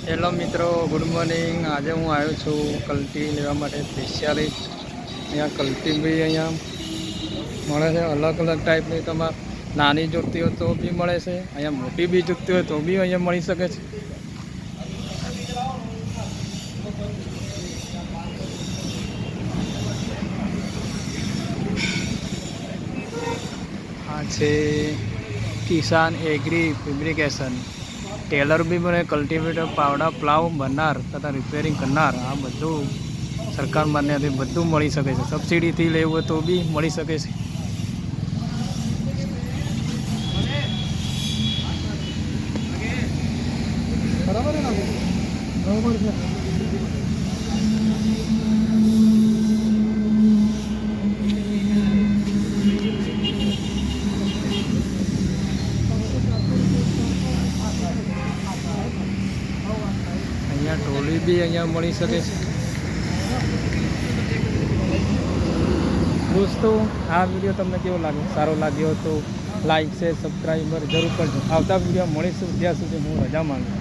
Hello મિત્રો, good morning. આજે હું આવ્યો છું કલ્ટી લેવા માટે સ્પેશિયલી। અહીંયા કલ્ટી બી અહીંયા મળે છે, અલગ અલગ ટાઈપની। તમારે નાની જોઈતી હોય તો બી મળે છે, અહીંયા મોટી બી જોઈતી હોય તો બી અહીંયા મળી શકે છે। આ છે કિસાન એગ્રી ફેબ્રિકેશન। ટેલર બી બને, કલ્ટિવેટર, પાવડા, પ્લાવ બનાર તથા રિપેરિંગ કરનાર, આ બધું સરકાર માન્યથી બધું મળી શકે છે। સબસિડીથી લેવું હોય તો બી મળી શકે છે। બરાબર ને, બરાબર છે। અહીંયા ટ્રોલી બી અહીંયા મળી શકે છે। દોસ્તો, આ વિડીયો તમને કેવો લાગ્યો? સારો લાગ્યો તો લાઈક, શેર, સબસ્ક્રાઈબર જરૂર કરજો। આવતા વિડીયો મળીશું, ત્યાં સુધી હું રજા માંગુ।